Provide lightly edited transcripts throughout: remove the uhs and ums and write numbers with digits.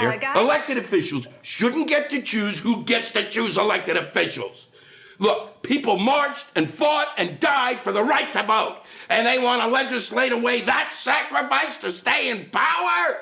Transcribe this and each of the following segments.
Guys? Elected officials shouldn't get to choose who gets to choose elected officials. Look, people marched and fought and died for the right to vote, and they want to legislate away that sacrifice to stay in power?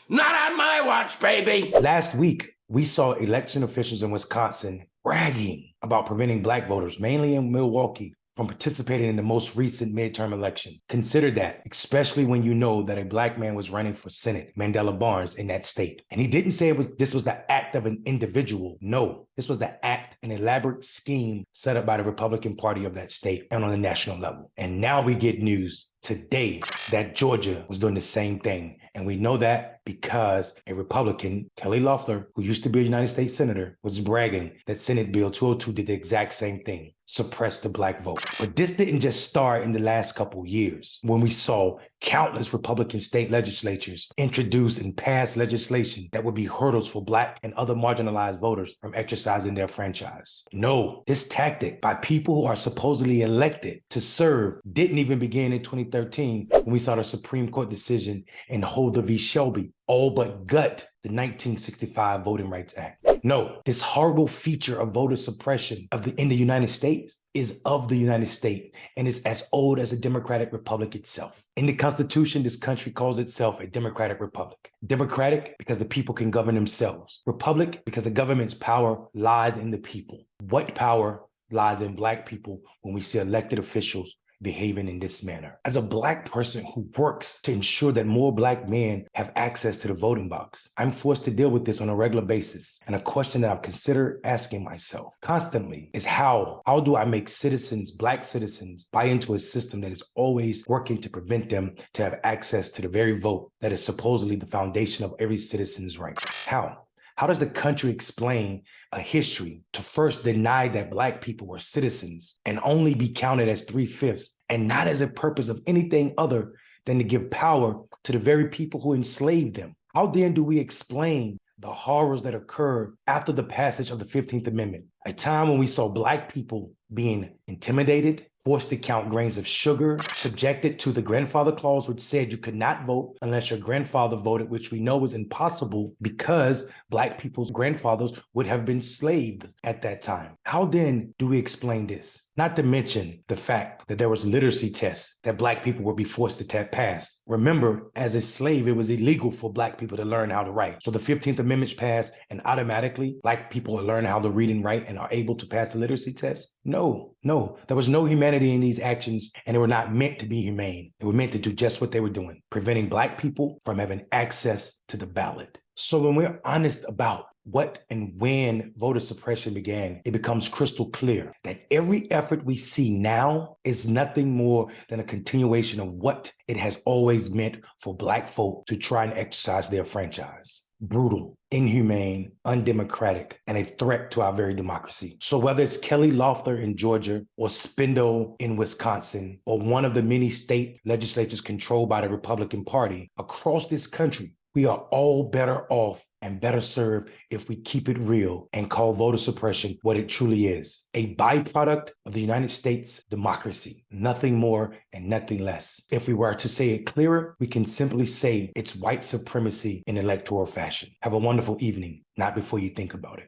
Not on my watch, baby. Last week, we saw election officials in Wisconsin bragging about preventing Black voters, mainly in Milwaukee, from participating in the most recent midterm election. Consider that, especially when you know that a Black man was running for Senate, Mondale Robinson, in that state. And he didn't say this was the act of an individual. No, this was the act, an elaborate scheme set up by the Republican Party of that state and on the national level. And now we get news today that Georgia was doing the same thing. And we know that because a Republican, Kelly Loeffler, who used to be a United States Senator, was bragging that Senate Bill 202 did the exact same thing, suppress the Black vote. But this didn't just start in the last couple years when we saw countless Republican state legislatures introduce and pass legislation that would be hurdles for Black and other marginalized voters from exercising their franchise. No, this tactic by people who are supposedly elected to serve didn't even begin in 2013 when we saw the Supreme Court decision in Holder v. Shelby all but gut the 1965 Voting Rights Act. No, this horrible feature of voter suppression in the United States is of the United States and is as old as the Democratic Republic itself. In the Constitution, this country calls itself a democratic republic. Democratic because the people can govern themselves. Republic because the government's power lies in the people. What power lies in Black people when we see elected officials behaving in this manner? As a Black person who works to ensure that more Black men have access to the voting box, I'm forced to deal with this on a regular basis. And a question that I've considered asking myself constantly is how do I make citizens, Black citizens, buy into a system that is always working to prevent them to have access to the very vote that is supposedly the foundation of every citizen's right? How? How does the country explain a history to first deny that Black people were citizens and only be counted as 3/5 and not as a purpose of anything other than to give power to the very people who enslaved them? How then do we explain the horrors that occurred after the passage of the 15th Amendment, a time when we saw Black people being intimidated, forced to count grains of sugar, subjected to the grandfather clause, which said you could not vote unless your grandfather voted, which we know was impossible because Black people's grandfathers would have been slaved at that time? How then do we explain this? Not to mention the fact that there was literacy tests that Black people would be forced to pass. Remember, as a slave, it was illegal for Black people to learn how to write. So the 15th Amendment passed and automatically Black people learn how to read and write and are able to pass the literacy test? No. There was no humanity in these actions, and they were not meant to be humane. They were meant to do just what they were doing, preventing Black people from having access to the ballot. So when we're honest about what and when voter suppression began, it becomes crystal clear that every effort we see now is nothing more than a continuation of what it has always meant for Black folk to try and exercise their franchise. Brutal, inhumane, undemocratic, and a threat to our very democracy. So whether it's Kelly Loeffler in Georgia or Spindle in Wisconsin or one of the many state legislatures controlled by the Republican Party across this country, we are all better off and better served if we keep it real and call voter suppression what it truly is, a byproduct of the United States democracy, nothing more and nothing less. If we were to say it clearer, we can simply say it's white supremacy in electoral fashion. Have a wonderful evening, not before you think about it.